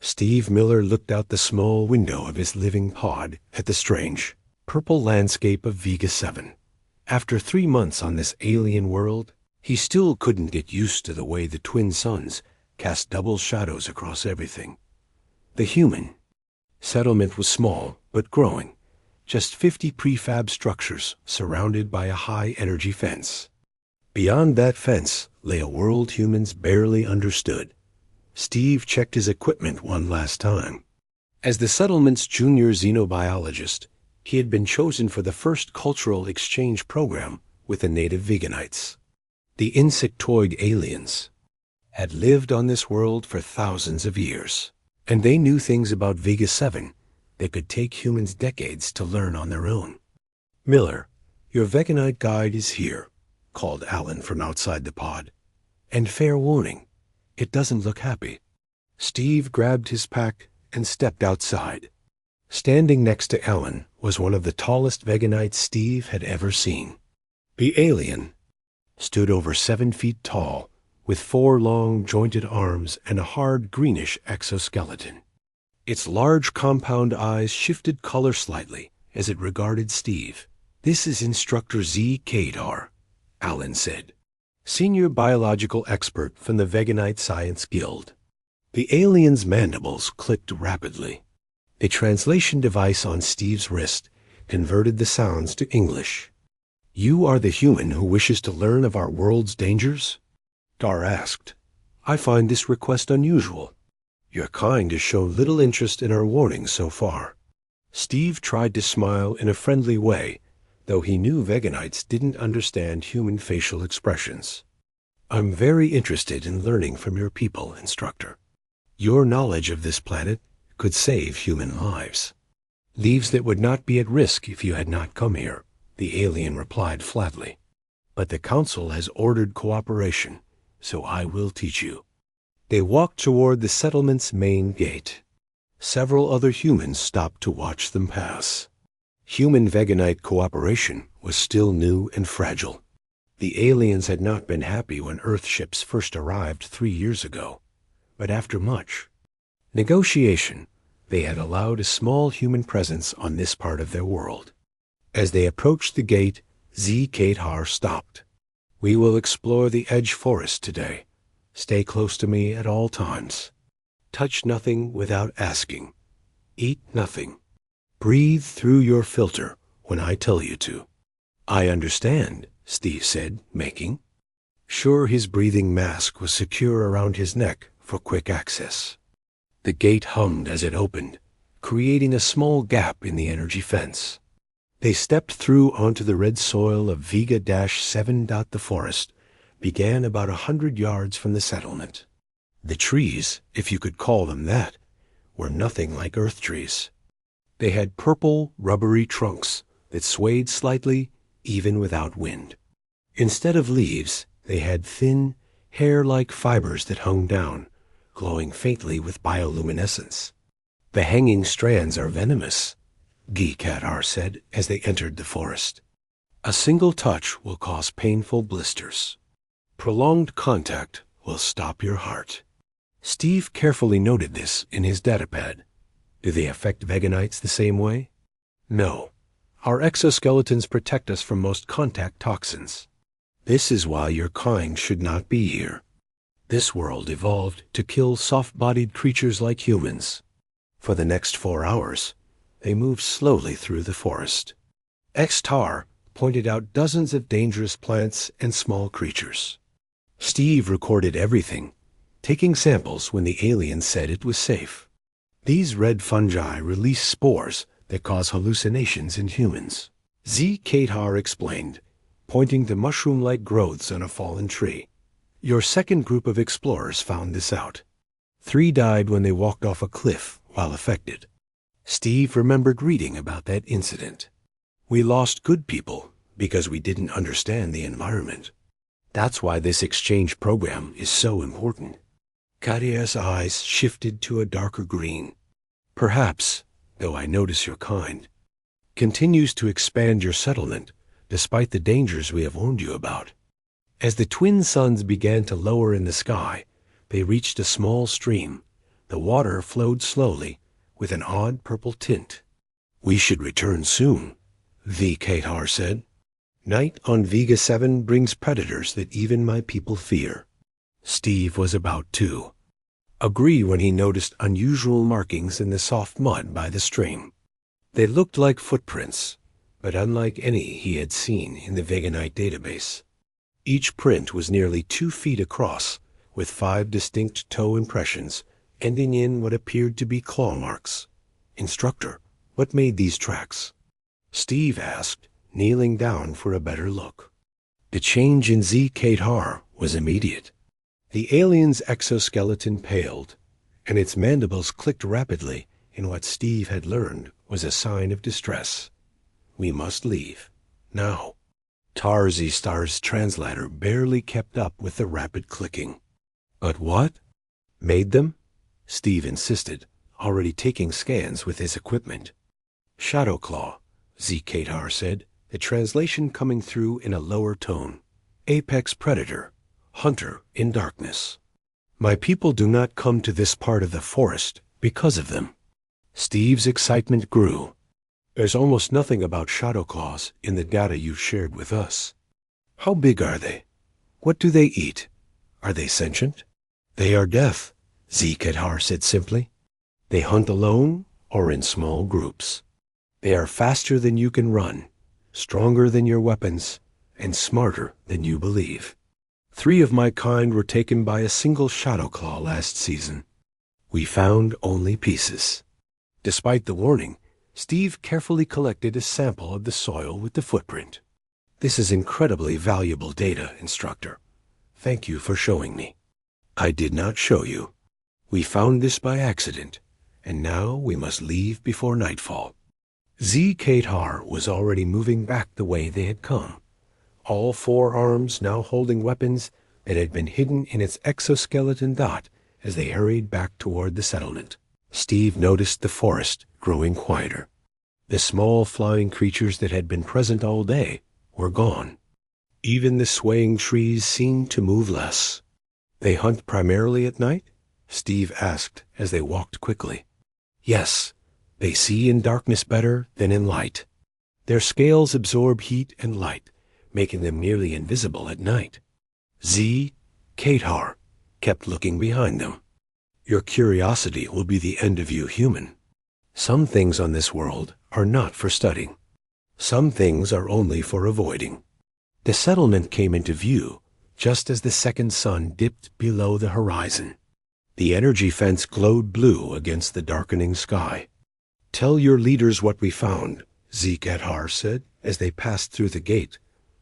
Steve Miller looked out the small window of his living pod at the strange, purple landscape of Vega 7. After 3 months on this alien world, he still couldn't get used to the way the twin suns cast double shadows across everything. The human settlement was small, but growing. Just 50 prefab structures surrounded by a high-energy fence. Beyond that fence lay a world humans barely understood. Steve checked his equipment one last time. As the settlement's junior xenobiologist, he had been chosen for the first cultural exchange program with the native veganites. The insectoid aliens had lived on this world for thousands of years, and they knew things about Vega 7 that could take humans decades to learn on their own. "Miller, your veganite guide is here," called Alan from outside the pod. "And fair warning, it doesn't look happy." Steve grabbed his pack and stepped outside. Standing next to Alan was one of the tallest veganites Steve had ever seen. The alien stood over 7 feet tall, with 4 long, jointed arms and a hard, greenish exoskeleton. Its large compound eyes shifted color slightly as it regarded Steve. "This is Instructor Z. Kadar," Alan said, senior biological expert from the Veganite Science Guild. The alien's mandibles clicked rapidly. A translation device on Steve's wrist converted the sounds to English. "You are the human who wishes to learn of our world's dangers?" Dar asked. "I find this request unusual. Your kind has shown little interest in our warnings so far." Steve tried to smile in a friendly way, though he knew veganites didn't understand human facial expressions. "I'm very interested in learning from your people, Instructor. Your knowledge of this planet could save human lives." "Lives that would not be at risk if you had not come here," the alien replied flatly. "But the Council has ordered cooperation, so I will teach you." They walked toward the settlement's main gate. Several other humans stopped to watch them pass. Human-veganite cooperation was still new and fragile. The aliens had not been happy when Earth ships first arrived 3 years ago, but after much negotiation, they had allowed a small human presence on this part of their world. As they approached the gate, Z. Kadar stopped. "We will explore the edge forest today. Stay close to me at all times. Touch nothing without asking. Eat nothing. Breathe through your filter when I tell you to." "I understand," Steve said, making sure his breathing mask was secure around his neck for quick access. The gate hummed as it opened, creating a small gap in the energy fence. They stepped through onto the red soil of Vega-7. The forest began about 100 yards from the settlement. The trees, if you could call them that, were nothing like Earth trees. They had purple, rubbery trunks that swayed slightly even without wind. Instead of leaves, they had thin, hair-like fibers that hung down, glowing faintly with bioluminescence. "The hanging strands are venomous," Guy Kadar said as they entered the forest. "A single touch will cause painful blisters. Prolonged contact will stop your heart." Steve carefully noted this in his datapad. "Do they affect veganites the same way?" "No. Our exoskeletons protect us from most contact toxins. This is why your kind should not be here. This world evolved to kill soft-bodied creatures like humans. For the next 4 hours, they moved slowly through the forest." X-Tar pointed out dozens of dangerous plants and small creatures. Steve recorded everything, taking samples when the alien said it was safe. "These red fungi release spores that cause hallucinations in humans," Z. Kadar explained, pointing to mushroom-like growths on a fallen tree. "Your second group of explorers found this out. 3 died when they walked off a cliff while affected." Steve remembered reading about that incident. "We lost good people because we didn't understand the environment. That's why this exchange program is so important." Kadir's eyes shifted to a darker green. "Perhaps, though I notice your kind continues to expand your settlement despite the dangers we have warned you about." As the twin suns began to lower in the sky, they reached a small stream, The water flowed slowly, with an odd purple tint. "We should return soon," V. Katar said. "Night on Vega 7 brings predators that even my people fear." Steve was about to agree when he noticed unusual markings in the soft mud by the stream. They looked like footprints, but unlike any he had seen in the Veganite database. Each print was nearly 2 feet across, with 5 distinct toe impressions, ending in what appeared to be claw marks. "Instructor, what made these tracks?" Steve asked, kneeling down for a better look. The change in Z. Katar was immediate. The alien's exoskeleton paled, and its mandibles clicked rapidly in what Steve had learned was a sign of distress. "We must leave. Now." Tarzi Star's translator barely kept up with the rapid clicking. "But what made them?" Steve insisted, already taking scans with his equipment. "Shadowclaw," Z. Katar said, the translation coming through in a lower tone. "Apex predator, hunter in darkness. My people do not come to this part of the forest because of them." Steve's excitement grew. "There's almost nothing about Shadowclaws in the data you shared with us. How big are they? What do they eat? Are they sentient?" "They are death," Z. Katar said simply. "They hunt alone or in small groups. They are faster than you can run, stronger than your weapons, and smarter than you believe. 3 of my kind were taken by a single Shadowclaw last season. We found only pieces." Despite the warning, Steve carefully collected a sample of the soil with the footprint. "This is incredibly valuable data, Instructor. Thank you for showing me." "I did not show you. We found this by accident, and now we must leave before nightfall." Z. Katar was already moving back the way they had come, all 4 arms now holding weapons that had been hidden in its exoskeleton dot as they hurried back toward the settlement. Steve noticed the forest growing quieter. The small flying creatures that had been present all day were gone. Even the swaying trees seemed to move less. "They hunt primarily at night?" Steve asked as they walked quickly. "Yes, they see in darkness better than in light. Their scales absorb heat and light, making them nearly invisible at night." Z. Katar kept looking behind them. "Your curiosity will be the end of you, human. Some things on this world are not for studying. Some things are only for avoiding." The settlement came into view just as the second sun dipped below the horizon. The energy fence glowed blue against the darkening sky. "Tell your leaders what we found," Z. Katar said as they passed through the gate.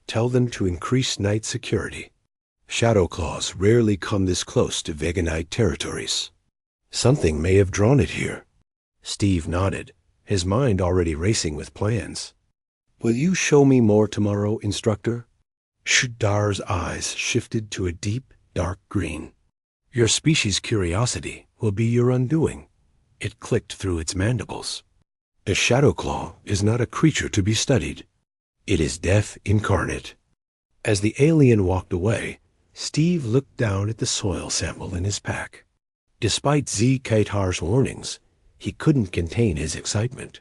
"Tell them to increase night security. Shadowclaws rarely come this close to Veganite territories. Something may have drawn it here." Steve nodded, his mind already racing with plans. "Will you show me more tomorrow, Instructor?" Shuddar's eyes shifted to a deep, dark green. "Your species' curiosity will be your undoing." It clicked through its mandibles. "A Shadowclaw is not a creature to be studied. It is death incarnate." As the alien walked away, Steve looked down at the soil sample in his pack. Despite Z. Katar's warnings, he couldn't contain his excitement.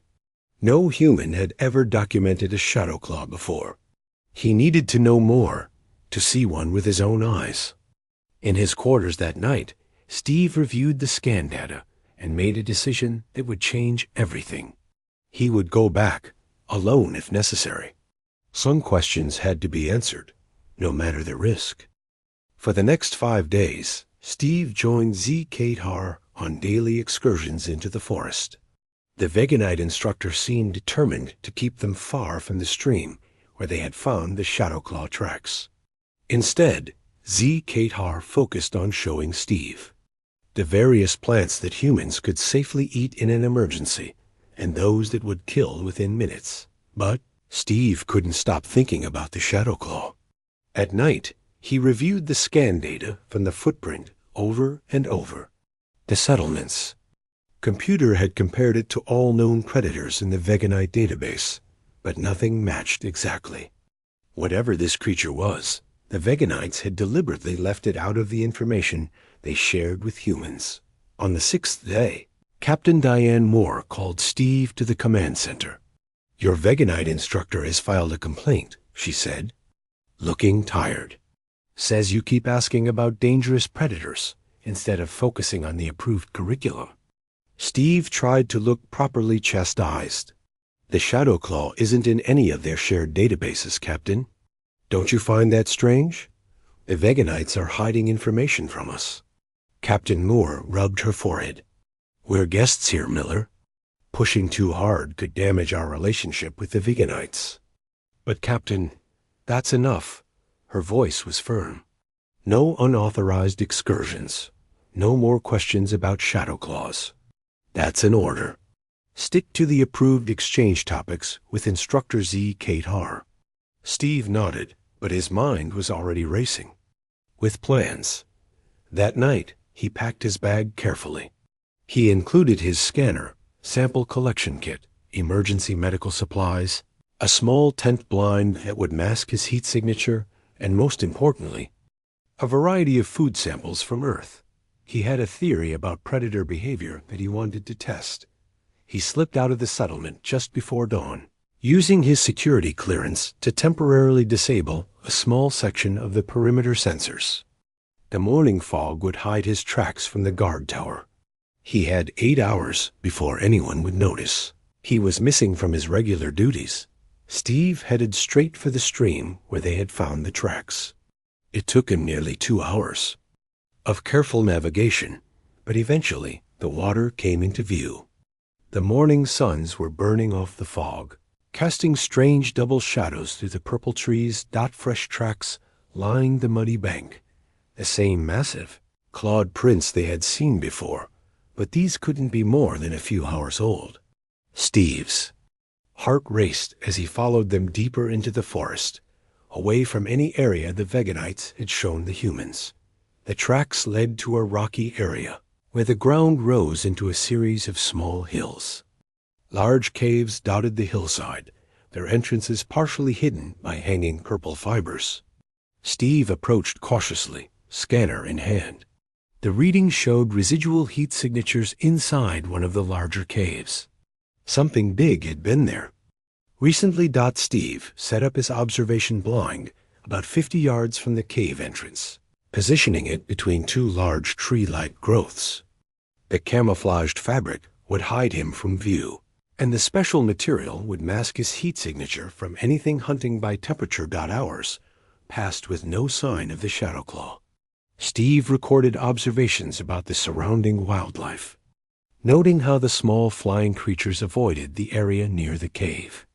No human had ever documented a Shadowclaw before. He needed to know more, to see one with his own eyes. In his quarters that night, Steve reviewed the scan data and made a decision that would change everything. He would go back, alone if necessary. Some questions had to be answered, no matter the risk. For the next 5 days, Steve joined Z. Katar on daily excursions into the forest. The Veganite instructor seemed determined to keep them far from the stream where they had found the Shadowclaw tracks. Instead, Z. Katar focused on showing Steve the various plants that humans could safely eat in an emergency and those that would kill within minutes. But Steve couldn't stop thinking about the Shadowclaw. At night, he reviewed the scan data from the footprint over and over. The settlements. Computer had compared it to all known predators in the Veganite database, but nothing matched exactly. Whatever this creature was, the Veganites had deliberately left it out of the information they shared with humans. On the sixth day, Captain Diane Moore called Steve to the command center. "Your Veganite instructor has filed a complaint," she said, looking tired. "Says you keep asking about dangerous predators instead of focusing on the approved curriculum." Steve tried to look properly chastised. "The Shadow Claw isn't in any of their shared databases, Captain. Don't you find that strange? The Veganites are hiding information from us." Captain Moore rubbed her forehead. "We're guests here, Miller. Pushing too hard could damage our relationship with the Veganites." "But Captain, that's enough." Her voice was firm. "No unauthorized excursions. No more questions about Shadow Claws. That's an order. Stick to the approved exchange topics with Instructor Z. Kate Har." Steve nodded, but his mind was already racing with plans. That night, he packed his bag carefully. He included his scanner, sample collection kit, emergency medical supplies, a small tent blind that would mask his heat signature, and most importantly, a variety of food samples from Earth. He had a theory about predator behavior that he wanted to test. He slipped out of the settlement just before dawn, using his security clearance to temporarily disable a small section of the perimeter sensors. The morning fog would hide his tracks from the guard tower. He had 8 hours before anyone would notice. He was missing from his regular duties. Steve headed straight for the stream where they had found the tracks. It took him nearly 2 hours of careful navigation, but eventually the water came into view. The morning suns were burning off the fog, casting strange double shadows through the purple trees. Fresh tracks lined the muddy bank, the same massive, clawed prints they had seen before, but these couldn't be more than a few hours old. Steve's heart raced as he followed them deeper into the forest, away from any area the Veganites had shown the humans. The tracks led to a rocky area where the ground rose into a series of small hills. Large caves dotted the hillside, their entrances partially hidden by hanging purple fibers. Steve approached cautiously, scanner in hand. The reading showed residual heat signatures inside one of the larger caves. Something big had been there. Recently, Steve set up his observation blind about 50 yards from the cave entrance, positioning it between two large tree-like growths. The camouflaged fabric would hide him from view, and the special material would mask his heat signature from anything hunting by temperature. Hours passed with no sign of the Shadow Claw. Steve recorded observations about the surrounding wildlife, noting how the small flying creatures avoided the area near the cave.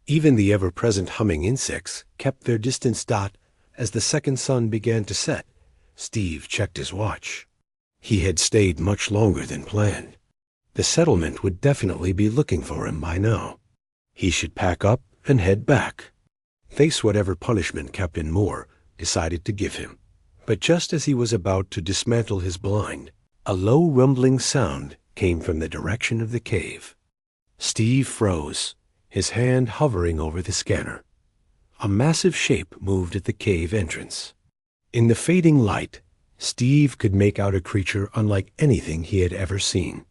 Even the ever-present humming insects kept their distance. As the second sun began to set, Steve checked his watch. He had stayed much longer than planned. The settlement would definitely be looking for him by now. He should pack up and head back, face whatever punishment Captain Moore decided to give him. But just as he was about to dismantle his blind, a low rumbling sound came from the direction of the cave. Steve froze, his hand hovering over the scanner. A massive shape moved at the cave entrance. In the fading light, Steve could make out a creature unlike anything he had ever seen.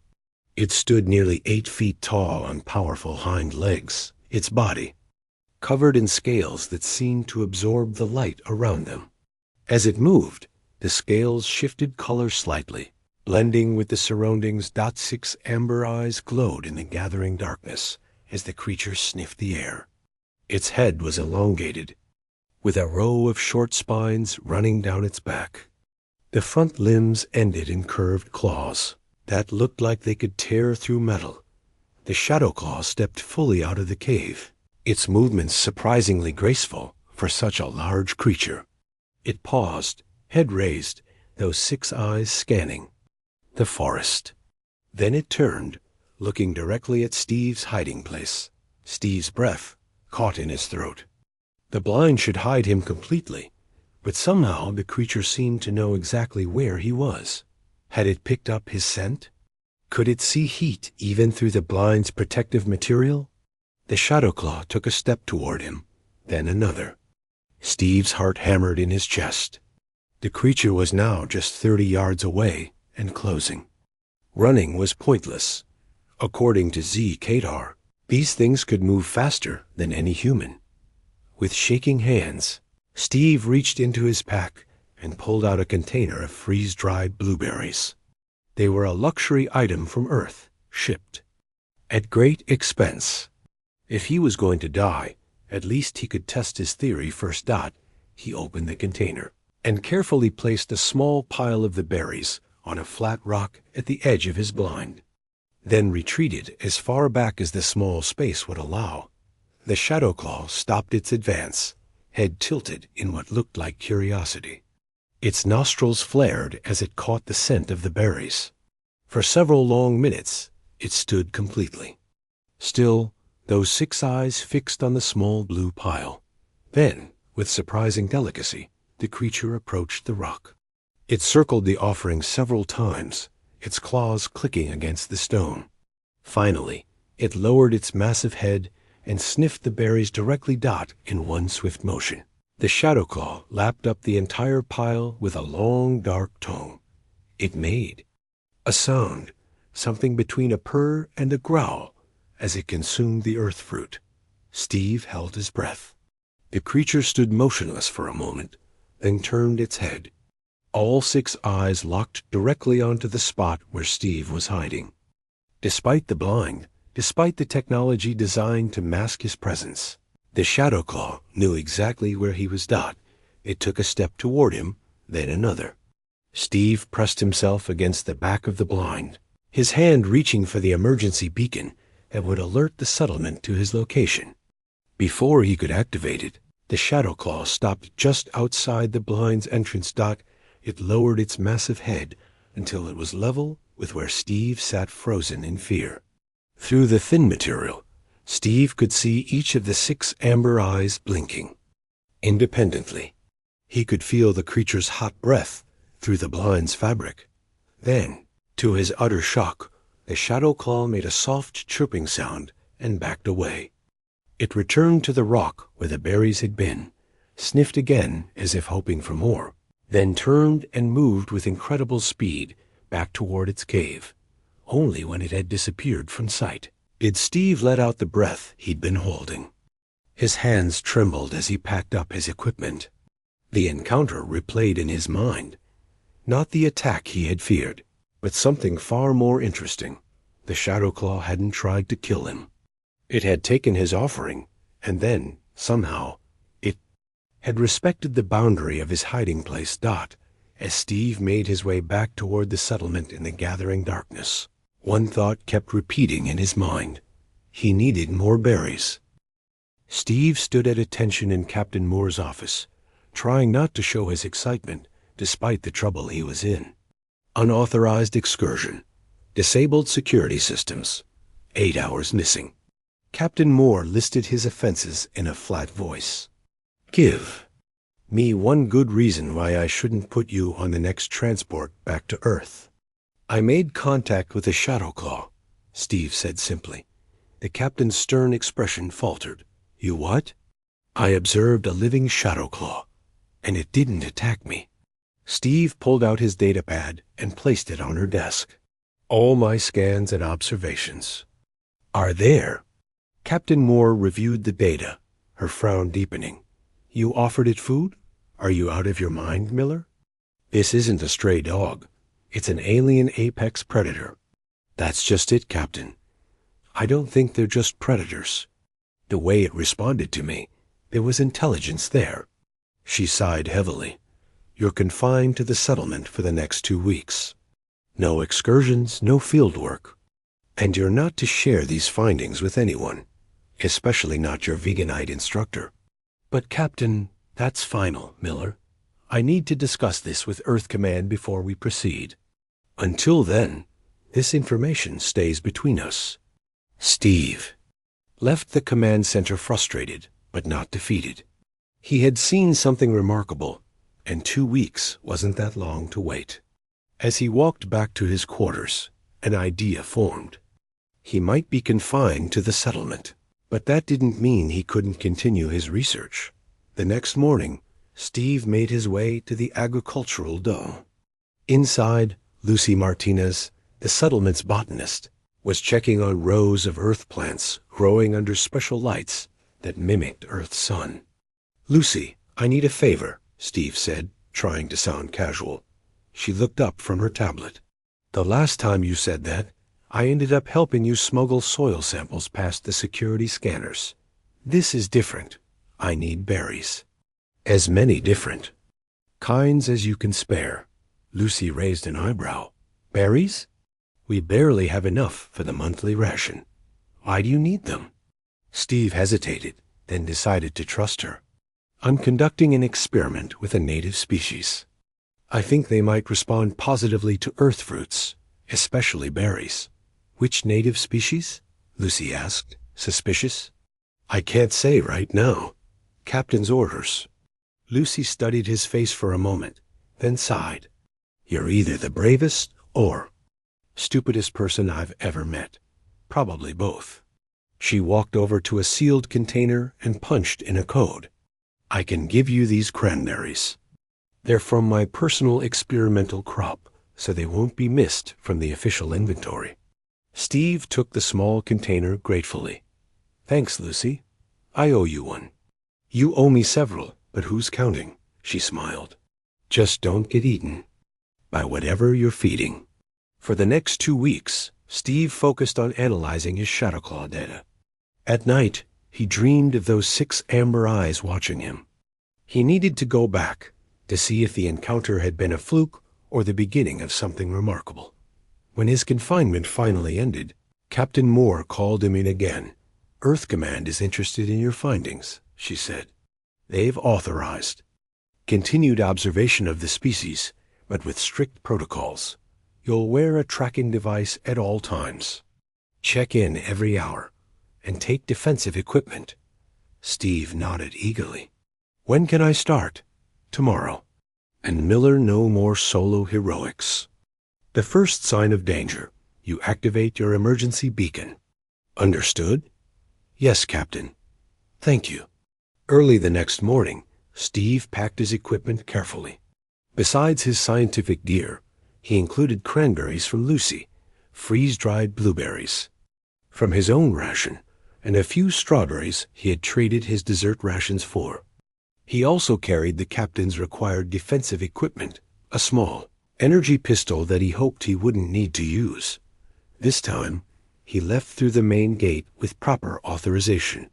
It stood nearly 8 feet tall on powerful hind legs, its body covered in scales that seemed to absorb the light around them. As it moved, the scales shifted color slightly, blending with the surroundings. 6 amber eyes glowed in the gathering darkness as the creature sniffed the air. Its head was elongated, with a row of short spines running down its back. The front limbs ended in curved claws that looked like they could tear through metal. The Shadow Claw stepped fully out of the cave, its movements surprisingly graceful for such a large creature. It paused, head raised, those 6 eyes scanning the forest. Then it turned, looking directly at Steve's hiding place. Steve's breath caught in his throat. The blind should hide him completely, but somehow the creature seemed to know exactly where he was. Had it picked up his scent? Could it see heat even through the blind's protective material? The Shadow Claw took a step toward him, then another. Steve's heart hammered in his chest. The creature was now just 30 yards away and closing. Running was pointless. According to Z. Kadar, these things could move faster than any human. With shaking hands, Steve reached into his pack and pulled out a container of freeze-dried blueberries. They were a luxury item from Earth, shipped at great expense. If he was going to die, at least he could test his theory first. He opened the container and carefully placed a small pile of the berries on a flat rock at the edge of his blind, then retreated as far back as the small space would allow. The shadow claw stopped its advance, head tilted in what looked like curiosity. Its nostrils flared as it caught the scent of the berries. For several long minutes, it stood completely still, those 6 eyes fixed on the small blue pile. Then, with surprising delicacy, the creature approached the rock. It circled the offering several times, its claws clicking against the stone. Finally, it lowered its massive head and sniffed the berries directly. In one swift motion, the shadow claw lapped up the entire pile with a long, dark tongue. It made a sound, something between a purr and a growl, as it consumed the earth fruit. Steve held his breath. The creature stood motionless for a moment, then turned its head. All 6 eyes locked directly onto the spot where Steve was hiding. Despite the blind, despite the technology designed to mask his presence, the shadow claw knew exactly where he was. It took a step toward him, then another. Steve pressed himself against the back of the blind, his hand reaching for the emergency beacon that would alert the settlement to his location. Before he could activate it, the shadow claw stopped just outside the blind's entrance. It lowered its massive head until it was level with where Steve sat frozen in fear. Through the thin material, Steve could see each of the 6 amber eyes blinking independently. He could feel the creature's hot breath through the blind's fabric. Then, to his utter shock, the shadow claw made a soft chirping sound and backed away. It returned to the rock where the berries had been, sniffed again as if hoping for more, then turned and moved with incredible speed back toward its cave. Only when it had disappeared from sight did Steve let out the breath he'd been holding. His hands trembled as he packed up his equipment. The encounter replayed in his mind. Not the attack he had feared, but something far more interesting. The shadow claw hadn't tried to kill him. It had taken his offering, and then, somehow, it had respected the boundary of his hiding place. As Steve made his way back toward the settlement in the gathering darkness, one thought kept repeating in his mind. He needed more berries. Steve stood at attention in Captain Moore's office, trying not to show his excitement despite the trouble he was in. Unauthorized excursion. Disabled security systems. 8 hours missing. Captain Moore listed his offenses in a flat voice. Give me one good reason why I shouldn't put you on the next transport back to Earth. I made contact with the shadow claw, Steve said simply. The captain's stern expression faltered. You what? I observed a living shadow claw, and it didn't attack me. Steve pulled out his datapad and placed it on her desk. All my scans and observations are there. Captain Moore reviewed the data, her frown deepening. You offered it food? Are you out of your mind, Miller? This isn't a stray dog. It's an alien apex predator. That's just it, Captain. I don't think they're just predators. The way it responded to me, there was intelligence there. She sighed heavily. You're confined to the settlement for the next 2 weeks. No excursions, no field work. And you're not to share these findings with anyone, especially not your veganite instructor. But Captain, that's final, Miller. I need to discuss this with Earth Command before we proceed. Until then, this information stays between us. Steve left the command center frustrated, but not defeated. He had seen something remarkable, and 2 weeks wasn't that long to wait. As he walked back to his quarters, an idea formed. He might be confined to the settlement, but that didn't mean he couldn't continue his research. The next morning, Steve made his way to the agricultural dome. Inside, Lucy Martinez the settlement's botanist, was checking on rows of earth plants growing under special lights that mimicked Earth's sun. "Lucy, I need a favor," Steve said, trying to sound casual. She looked up from her tablet. "The last time you said that, I ended up helping you smuggle soil samples past the security scanners. This is different. I need berries." "As many different kinds as you can spare." Lucy raised an eyebrow. "Berries? We barely have enough for the monthly ration. Why do you need them?" Steve hesitated, then decided to trust her. "I'm conducting an experiment with a native species. I think they might respond positively to earth fruits, especially berries." "Which native species?" Lucy asked, suspicious. "I can't say right now. Captain's orders." Lucy studied his face for a moment, then sighed. "You're either the bravest or stupidest person I've ever met. Probably both." She walked over to a sealed container and punched in a code. "I can give you these cranberries. They're from my personal experimental crop, so they won't be missed from the official inventory." Steve took the small container gratefully. "Thanks, Lucy. I owe you one." "You owe me several, but who's counting?" she smiled. "Just don't get eaten by whatever you're feeding." For the next 2 weeks, Steve focused on analyzing his Shadowclaw data. At night, he dreamed of those 6 amber eyes watching him. He needed to go back to see if the encounter had been a fluke or the beginning of something remarkable. When his confinement finally ended, Captain Moore called him in again. "Earth Command is interested in your findings," she said. "They've authorized continued observation of the species, but with strict protocols. You'll wear a tracking device at all times. Check in every hour, and take defensive equipment." Steve nodded eagerly. "When can I start?" "Tomorrow. And Miller, no more solo heroics. The first sign of danger, you activate your emergency beacon." "Understood?" "Yes, Captain." "Thank you." Early the next morning, Steve packed his equipment carefully. Besides his scientific gear, he included cranberries from Lucy, freeze-dried blueberries from his own ration, and a few strawberries he had traded his dessert rations for. He also carried the captain's required defensive equipment, a small energy pistol that he hoped he wouldn't need to use. This time, he left through the main gate with proper authorization.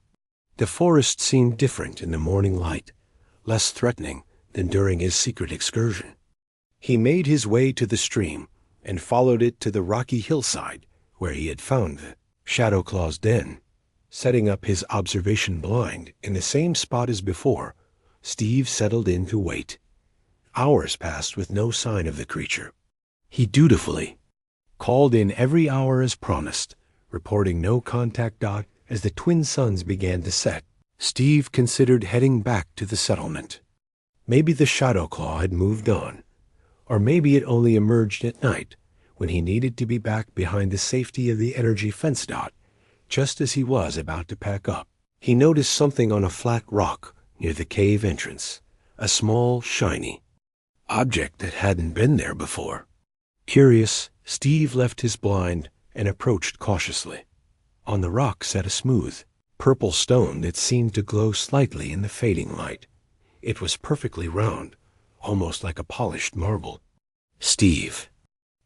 The forest seemed different in the morning light, less threatening than during his secret excursion. He made his way to the stream and followed it to the rocky hillside where he had found the Shadowclaw's den. Setting up his observation blind in the same spot as before, Steve settled in to wait. Hours passed with no sign of the creature. He dutifully called in every hour as promised, reporting no contact dot as the twin suns began to set. Steve considered heading back to the settlement. Maybe the Shadowclaw had moved on, or maybe it only emerged at night when he needed to be back behind the safety of the energy fence dot. Just as he was about to pack up, he noticed something on a flat rock near the cave entrance, a small, shiny object that hadn't been there before. Curious, Steve left his blind and approached cautiously. On the rock sat a smooth, purple stone that seemed to glow slightly in the fading light. It was perfectly round, almost like a polished marble. Steve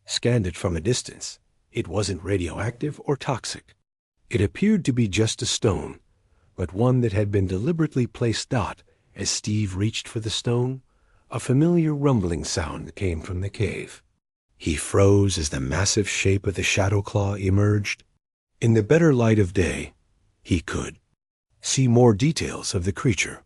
scanned it from a distance. It wasn't radioactive or toxic. It appeared to be just a stone, but one that had been deliberately placed dot. As Steve reached for the stone, a familiar rumbling sound came from the cave. He froze as the massive shape of the Shadowclaw emerged. In the better light of day, he could see more details of the creature.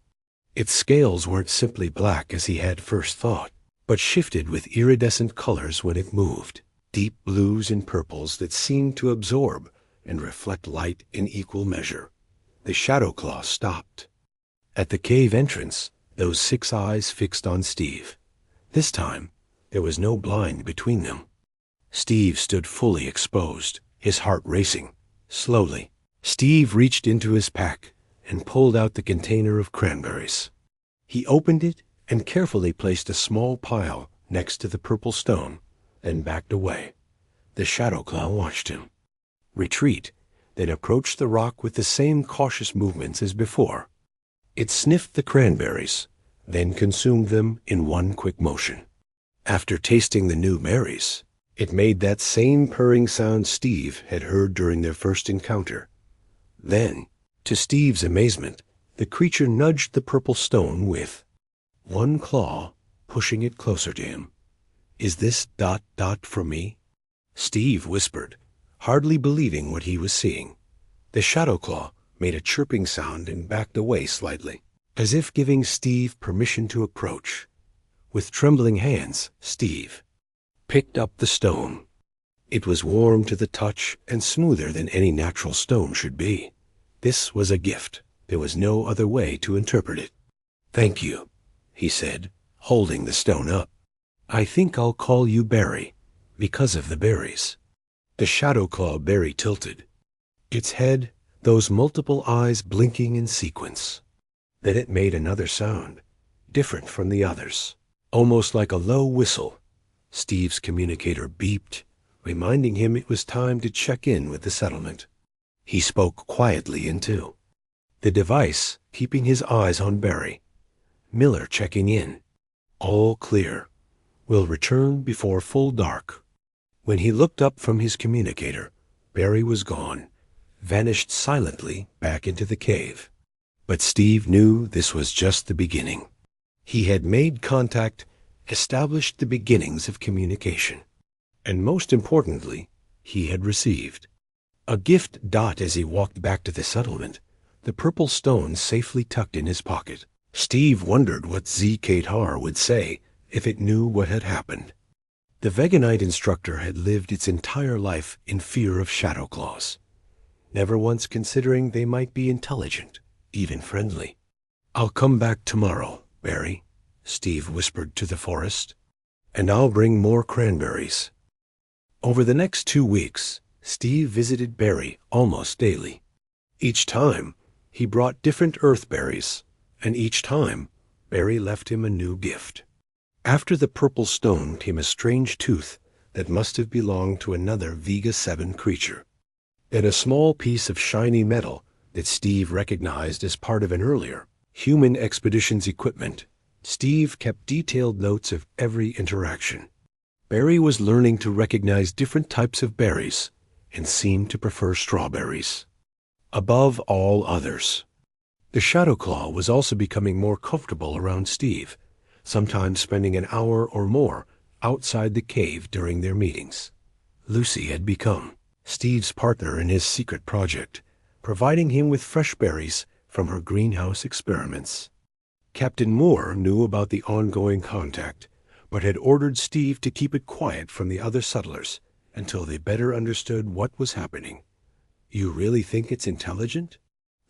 Its scales weren't simply black as he had first thought, but shifted with iridescent colors when it moved, deep blues and purples that seemed to absorb and reflect light in equal measure. The Shadowclaw stopped. At the cave entrance, those 6 eyes fixed on Steve. This time, there was no blind between them. Steve stood fully exposed, his heart racing. Slowly, Steve reached into his pack and pulled out the container of cranberries. He opened it and carefully placed a small pile next to the purple stone, then backed away. The Shadow Claw watched him retreat, then approached the rock with the same cautious movements as before. It sniffed the cranberries, then consumed them in one quick motion. After tasting the new berries, it made that same purring sound Steve had heard during their first encounter. Then, to Steve's amazement, the creature nudged the purple stone with one claw, pushing it closer to him. "Is this ... for me?" Steve whispered, hardly believing what he was seeing. The Shadow Claw made a chirping sound and backed away slightly, as if giving Steve permission to approach. With trembling hands, Steve picked up the stone. It was warm to the touch and smoother than any natural stone should be. This was a gift. There was no other way to interpret it. "Thank you," he said, holding the stone up. "I think I'll call you Barry, because of the berries." The Shadow Claw berry tilted, its head, those multiple eyes blinking in sequence. Then it made another sound, different from the others, almost like a low whistle. Steve's communicator beeped, reminding him it was time to check in with the settlement. He spoke quietly into the device, keeping his eyes on Barry. "Miller checking in. All clear. Will return before full dark." When he looked up from his communicator, Barry was gone, vanished silently back into the cave. But Steve knew this was just the beginning. He had made contact, established the beginnings of communication. And most importantly, he had received a gift. As he walked back to the settlement, the purple stone safely tucked in his pocket, Steve wondered what Z-Qatar would say if it knew what had happened. The Veganite instructor had lived its entire life in fear of Shadow Claws, never once considering they might be intelligent, even friendly. "I'll come back tomorrow, Barry," Steve whispered to the forest, "and I'll bring more cranberries." Over the next 2 weeks, Steve visited Barry almost daily. Each time, he brought different earth berries, and each time, Barry left him a new gift. After the purple stone came a strange tooth that must have belonged to another Vega 7 creature, and a small piece of shiny metal that Steve recognized as part of an earlier human expedition's equipment. Steve kept detailed notes of every interaction. Barry was learning to recognize different types of berries and seemed to prefer strawberries above all others. The Shadow Claw was also becoming more comfortable around Steve, sometimes spending an hour or more outside the cave during their meetings. Lucy had become Steve's partner in his secret project, providing him with fresh berries from her greenhouse experiments. Captain Moore knew about the ongoing contact, but had ordered Steve to keep it quiet from the other settlers until they better understood what was happening. "You really think it's intelligent?"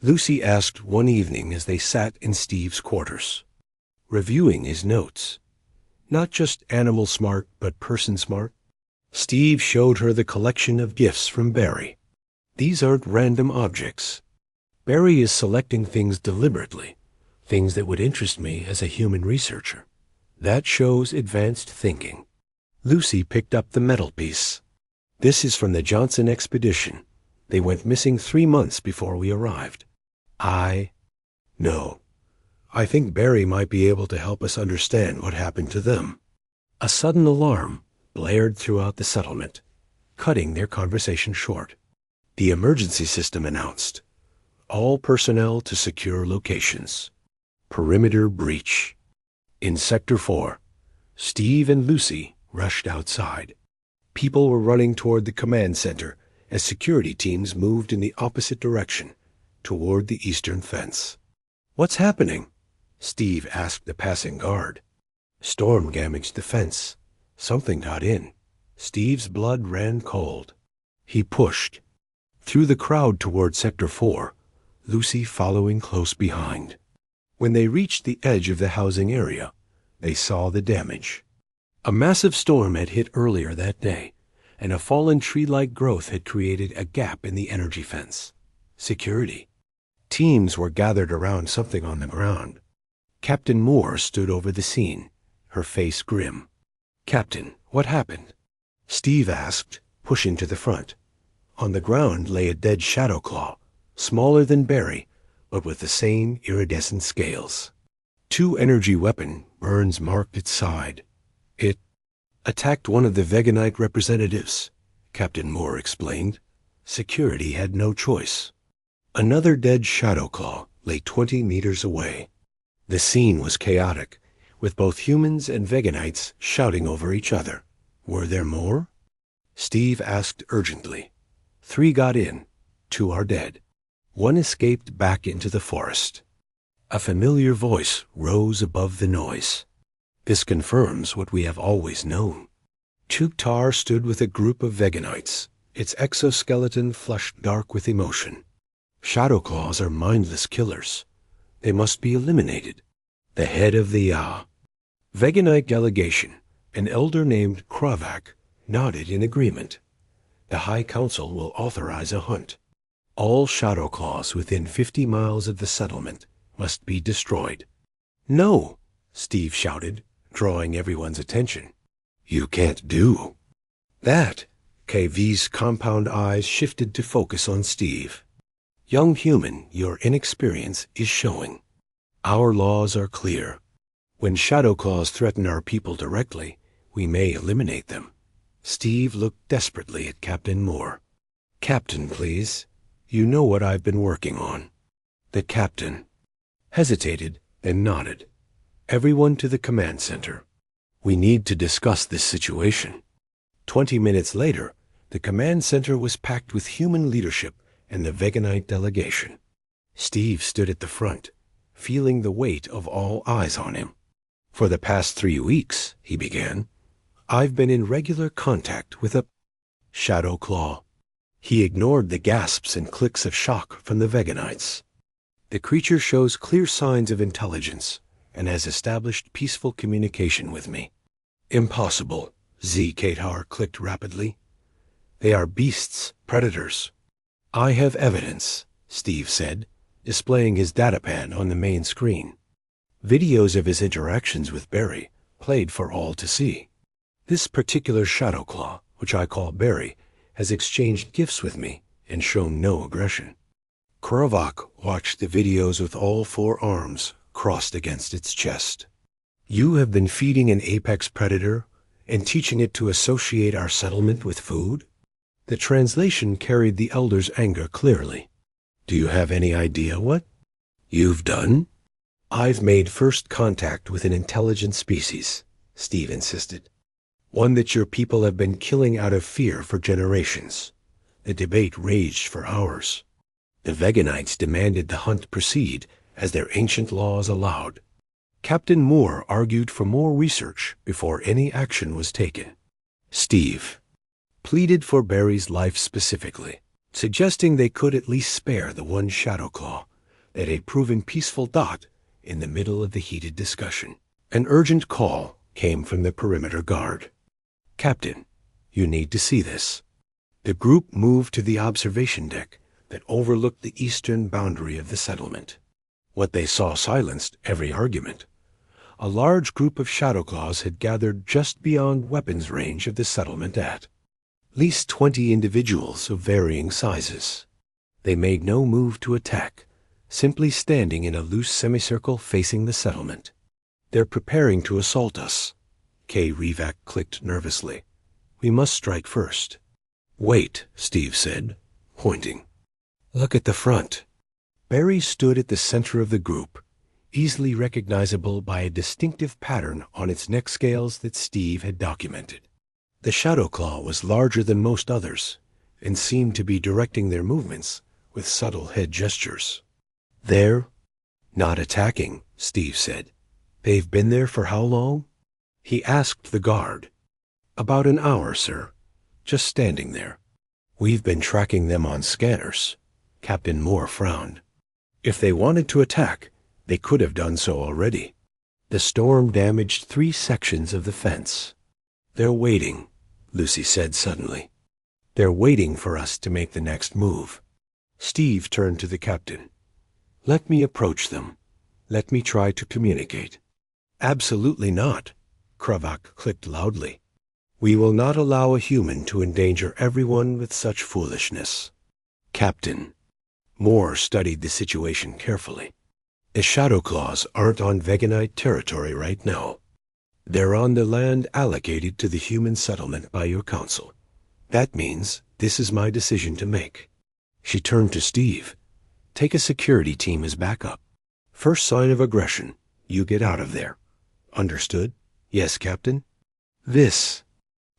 Lucy asked one evening as they sat in Steve's quarters, reviewing his notes. "Not just animal smart, but person smart?" Steve showed her the collection of gifts from Barry. "These aren't random objects. Barry is selecting things deliberately, things that would interest me as a human researcher. That shows advanced thinking." Lucy picked up the metal piece. "This is from the Johnson expedition. They went missing 3 months before we arrived." "No. I think Barry might be able to help us understand what happened to them." A sudden alarm blared throughout the settlement, cutting their conversation short. The emergency system announced, "All personnel to secure locations. Perimeter breach." In Sector 4, Steve and Lucy rushed outside. People were running toward the command center as security teams moved in the opposite direction, toward the eastern fence. "What's happening?" Steve asked the passing guard. "Storm damaged the fence. Something got in." Steve's blood ran cold. He pushed through the crowd toward Sector 4, Lucy following close behind. When they reached the edge of the housing area, they saw the damage. A massive storm had hit earlier that day, and a fallen tree-like growth had created a gap in the energy fence. Security. Teams were gathered around something on the ground. Captain Moore stood over the scene, her face grim. "Captain, what happened?" Steve asked, pushing to the front. On the ground lay a dead shadow claw, smaller than Barry, but with the same iridescent scales. 2 energy weapon burns marked its side. It attacked one of the Veganite representatives, Captain Moore explained. Security had no choice. Another dead shadow claw lay 20 meters away. The scene was chaotic, with both humans and Veganites shouting over each other. Were there more? Steve asked urgently. 3 got in. 2 are dead. 1 escaped back into the forest. A familiar voice rose above the noise. This confirms what we have always known. Chuktar stood with a group of Veganites, its exoskeleton flushed dark with emotion. Shadow claws are mindless killers. They must be eliminated. The head of the Veganite delegation, an elder named Kravak, nodded in agreement. The High Council will authorize a hunt. All shadow claws within 50 miles of the settlement must be destroyed. No, Steve shouted, drawing everyone's attention. You can't do that. KV's compound eyes shifted to focus on Steve. Young human, your inexperience is showing. Our laws are clear. When shadow claws threaten our people directly, we may eliminate them. Steve looked desperately at Captain Moore. Captain, please. You know what I've been working on. The captain hesitated, then nodded. Everyone to the command center. We need to discuss this situation. 20 minutes later, the command center was packed with human leadership and the Veganite delegation. Steve stood at the front, feeling the weight of all eyes on him. For the past 3 weeks, he began, I've been in regular contact with a shadow claw. He ignored the gasps and clicks of shock from the Veganites. The creature shows clear signs of intelligence and has established peaceful communication with me. Impossible, Z. Katar clicked rapidly. They are beasts, predators. I have evidence, Steve said, displaying his datapan on the main screen. Videos of his interactions with Barry played for all to see. This particular shadow claw, which I call Barry, has exchanged gifts with me and shown no aggression. Kravak watched the videos with all 4 arms crossed against its chest. You have been feeding an apex predator and teaching it to associate our settlement with food? The translation carried the elder's anger clearly. Do you have any idea what you've done? I've made first contact with an intelligent species, Steve insisted. One that your people have been killing out of fear for generations. The debate raged for hours. The Veganites demanded the hunt proceed as their ancient laws allowed. Captain Moore argued for more research before any action was taken. Steve pleaded for Barry's life specifically, suggesting they could at least spare the 1 shadow claw that had proven peaceful dot in the middle of the heated discussion. An urgent call came from the perimeter guard. Captain, you need to see this. The group moved to the observation deck that overlooked the eastern boundary of the settlement. What they saw silenced every argument. A large group of shadow claws had gathered just beyond weapons range of the settlement at least 20 individuals of varying sizes. They made no move to attack, simply standing in a loose semicircle facing the settlement. They're preparing to assault us. K. Revak clicked nervously. We must strike first. Wait, Steve said, pointing. Look at the front. Barry stood at the center of the group, easily recognizable by a distinctive pattern on its neck scales that Steve had documented. The shadow claw was larger than most others and seemed to be directing their movements with subtle head gestures. They're not attacking, Steve said. They've been there for how long? He asked the guard. About an hour, sir. Just standing there. We've been tracking them on scanners. Captain Moore frowned. If they wanted to attack, they could have done so already. The storm damaged 3 sections of the fence. They're waiting, Lucy said suddenly. They're waiting for us to make the next move. Steve turned to the captain. Let me approach them. Let me try to communicate. Absolutely not, Kravak clicked loudly. We will not allow a human to endanger everyone with such foolishness. Captain Moore studied the situation carefully. The Shadow Claws aren't on Veganite territory right now. They're on the land allocated to the human settlement by your council. That means this is my decision to make. She turned to Steve. Take a security team as backup. First sign of aggression, you get out of there. Understood? Yes, Captain. This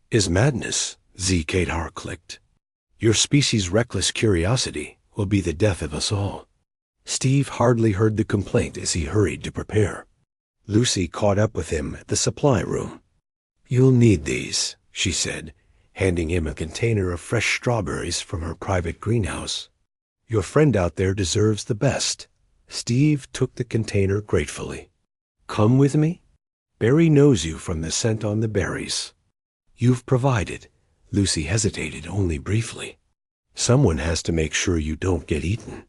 is madness, Z. Kadar clicked. Your species' reckless curiosity will be the death of us all. Steve hardly heard the complaint as he hurried to prepare. Lucy caught up with him at the supply room. You'll need these, she said, handing him a container of fresh strawberries from her private greenhouse. Your friend out there deserves the best. Steve took the container gratefully. Come with me? Barry knows you from the scent on the berries. You've provided. Lucy hesitated only briefly. Someone has to make sure you don't get eaten.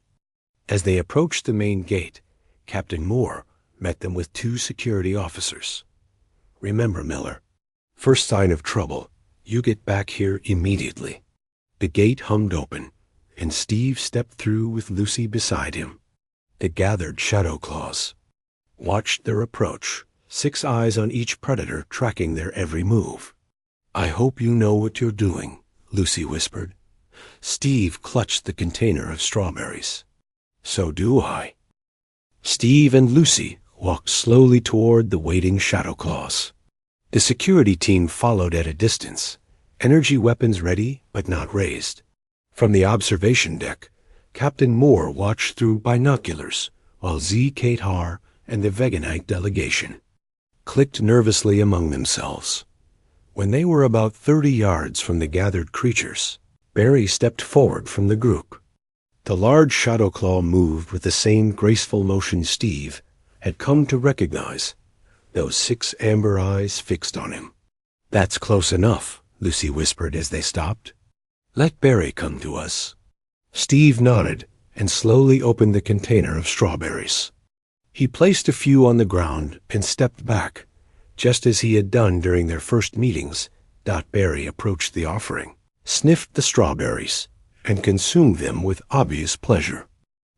As they approached the main gate, Captain Moore met them with 2 security officers. Remember, Miller, first sign of trouble, you get back here immediately. The gate hummed open, and Steve stepped through with Lucy beside him. The gathered Shadow Claws watched their approach, 6 eyes on each predator tracking their every move. I hope you know what you're doing, Lucy whispered. Steve clutched the container of strawberries. So do I. Steve and Lucy walked slowly toward the waiting Shadow Claws. The security team followed at a distance, energy weapons ready but not raised. From the observation deck, Captain Moore watched through binoculars, while Z. Kadar and the Veganite delegation clicked nervously among themselves. When they were about 30 yards from the gathered creatures, Barry stepped forward from the group. The large Shadow Claw moved with the same graceful motion Steve had come to recognize, those 6 amber eyes fixed on him. That's close enough, Lucy whispered as they stopped. Let Barry come to us. Steve nodded and slowly opened the container of strawberries. He placed a few on the ground and stepped back, just as he had done during their first meetings. Barry approached the offering, sniffed the strawberries, and consumed them with obvious pleasure.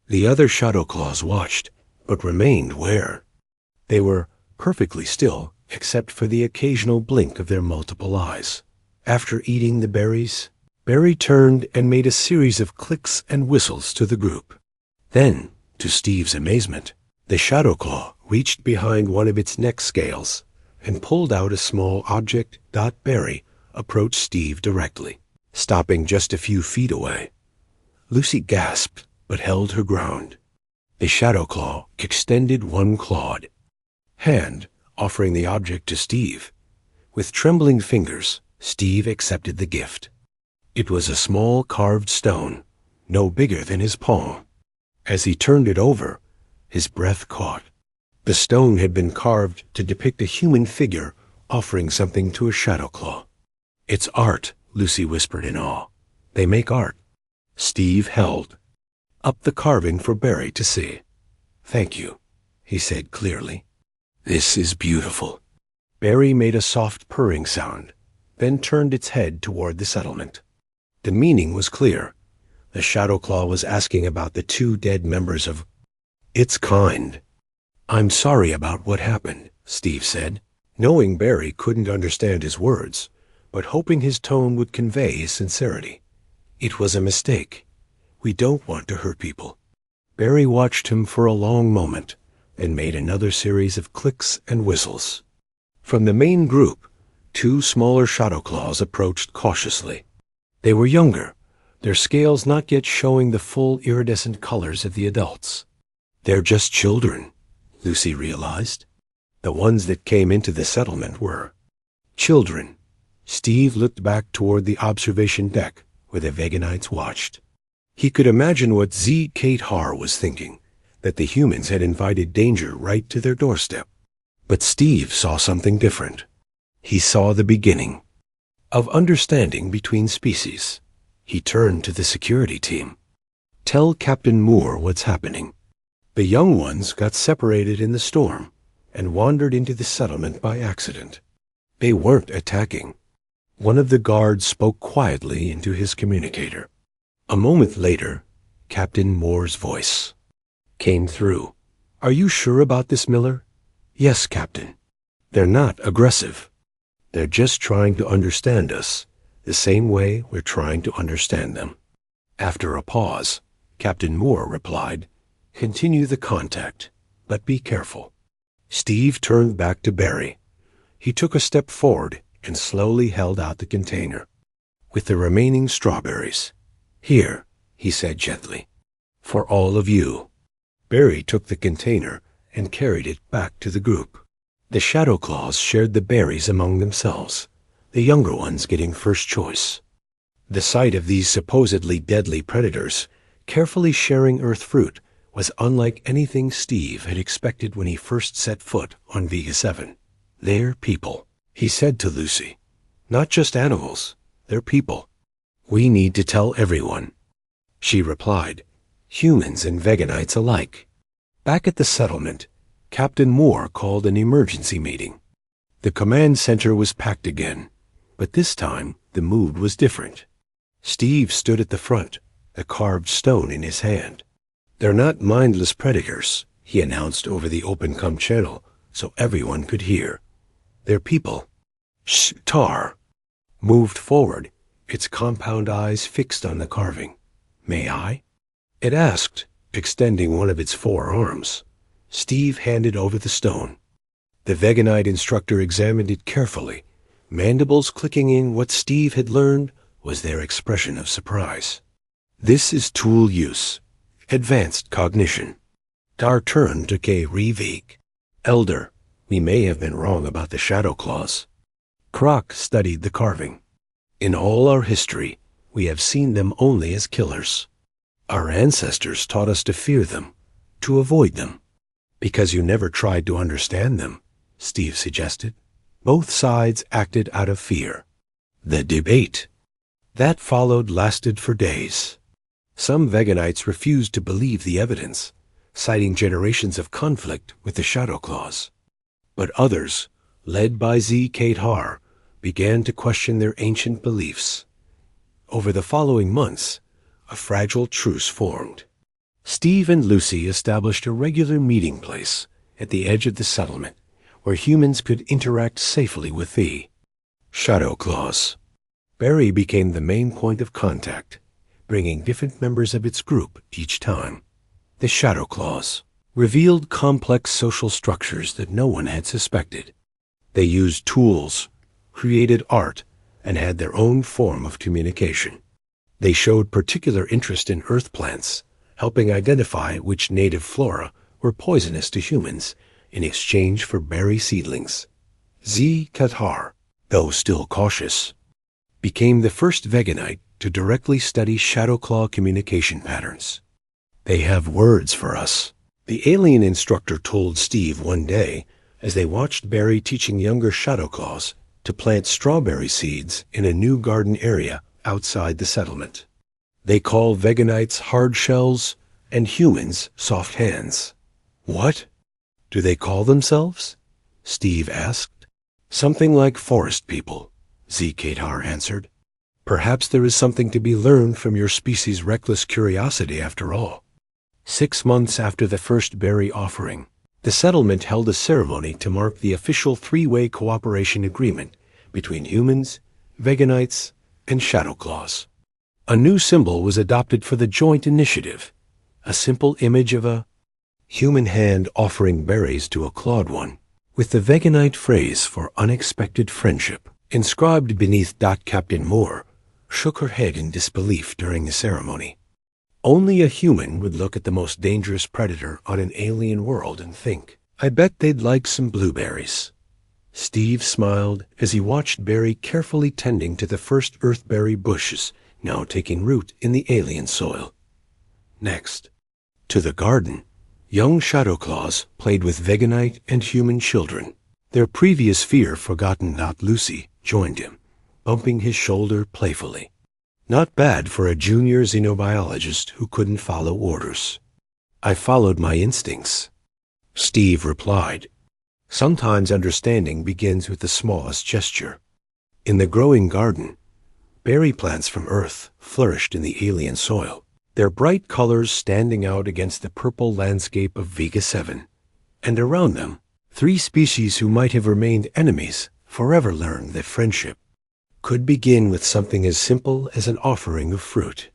The other Shadow Claws watched, but remained where. They were perfectly still, except for the occasional blink of their multiple eyes. After eating the berries, Barry turned and made a series of clicks and whistles to the group. Then, to Steve's amazement, the Shadow Claw reached behind one of its neck scales and pulled out a small object. Barry approached Steve directly, stopping just a few feet away. Lucy gasped, but held her ground. The Shadow Claw extended one clawed hand, offering the object to Steve. With trembling fingers, Steve accepted the gift. It was a small carved stone, no bigger than his palm. As he turned it over, his breath caught. The stone had been carved to depict a human figure offering something to a Shadow Claw. It's art, Lucy whispered in awe. They make art. Steve held up the carving for Barry to see. Thank you, he said clearly. This is beautiful. Barry made a soft purring sound, then turned its head toward the settlement. The meaning was clear. The Shadow Claw was asking about the 2 dead members of its kind. I'm sorry about what happened, Steve said, knowing Barry couldn't understand his words, but hoping his tone would convey his sincerity. It was a mistake. We don't want to hurt people. Barry watched him for a long moment and made another series of clicks and whistles. From the main group, 2 smaller Shadow Claws approached cautiously. They were younger, their scales not yet showing the full iridescent colors of the adults. They're just children, Lucy realized. The ones that came into the settlement were children. Steve looked back toward the observation deck where the Veganites watched. He could imagine what Z. Kadar was thinking, that the humans had invited danger right to their doorstep. But Steve saw something different. He saw the beginning of understanding between species. He turned to the security team. Tell Captain Moore what's happening. The young ones got separated in the storm and wandered into the settlement by accident. They weren't attacking. One of the guards spoke quietly into his communicator. A moment later, Captain Moore's voice came through. "Are you sure about this, Miller?" "Yes, Captain. They're not aggressive. They're just trying to understand us, the same way we're trying to understand them." After a pause, Captain Moore replied, "Continue the contact, but be careful." Steve turned back to Barry. He took a step forward and slowly held out the container with the remaining strawberries. "Here," he said gently, "for all of you." Barry took the container and carried it back to the group. The Shadow Claws shared the berries among themselves, the younger ones getting first choice. The sight of these supposedly deadly predators carefully sharing Earth fruit was unlike anything Steve had expected when he first set foot on Vega 7. "They're people," he said to Lucy. "Not just animals, they're people. We need to tell everyone." She replied, "Humans and Veganites alike." Back at the settlement, Captain Moore called an emergency meeting. The command center was packed again, but this time the mood was different. Steve stood at the front, a carved stone in his hand. "They're not mindless predators," he announced over the open-com channel so everyone could hear. "They're people." Tar moved forward, its compound eyes fixed on the carving. "May I?" it asked, extending one of its 4 arms. Steve handed over the stone. The Veganite instructor examined it carefully, mandibles clicking in. What Steve had learned was their expression of surprise. "This is tool use. Advanced cognition." Tar turned to K. Revik. "Elder, we may have been wrong about the Shadow Claws." Croc studied the carving. "In all our history, we have seen them only as killers. Our ancestors taught us to fear them, to avoid them." "Because you never tried to understand them," Steve suggested. Both sides acted out of fear. The debate that followed lasted for days. Some Veganites refused to believe the evidence, citing generations of conflict with the Shadow Claws. But others, led by Z. Kadhar, began to question their ancient beliefs. Over the following months, a fragile truce formed. Steve and Lucy established a regular meeting place at the edge of the settlement where humans could interact safely with the Shadow Claws. Barry became the main point of contact, bringing different members of its group each time. The Shadow Claws revealed complex social structures that no one had suspected. They used tools, created art, and had their own form of communication. They showed particular interest in earth plants, helping identify which native flora were poisonous to humans in exchange for berry seedlings. Z. Katar, though still cautious, became the first Veganite to directly study Shadow Claw communication patterns. "They have words for us," the alien instructor told Steve one day as they watched Barry teaching younger Shadow Claws to plant strawberry seeds in a new garden area outside the settlement. "They call Veganites hard shells and humans soft hands." "What do they call themselves?" Steve asked. "Something like forest people," Z. Kadar answered. "Perhaps there is something to be learned from your species' reckless curiosity after all." 6 months after the first berry offering, the settlement held a ceremony to mark the official 3-way cooperation agreement between humans, Veganites, and Shadow Claws. A new symbol was adopted for the joint initiative, a simple image of a human hand offering berries to a clawed one, with the Veganite phrase for unexpected friendship inscribed beneath. Captain Moore shook her head in disbelief during the ceremony. Only a human would look at the most dangerous predator on an alien world and think, "I bet they'd like some blueberries." Steve smiled as he watched Barry carefully tending to the first earthberry bushes now taking root in the alien soil. Next, to the garden, young Shadow Claws played with Veganite and human children. Their previous fear forgotten. Lucy joined him, bumping his shoulder playfully. Not bad for a junior xenobiologist who couldn't follow orders. "I followed my instincts," Steve replied. Sometimes understanding begins with the smallest gesture. In the growing garden, berry plants from Earth flourished in the alien soil, their bright colors standing out against the purple landscape of Vega 7. And around them, three species who might have remained enemies forever learned that friendship could begin with something as simple as an offering of fruit.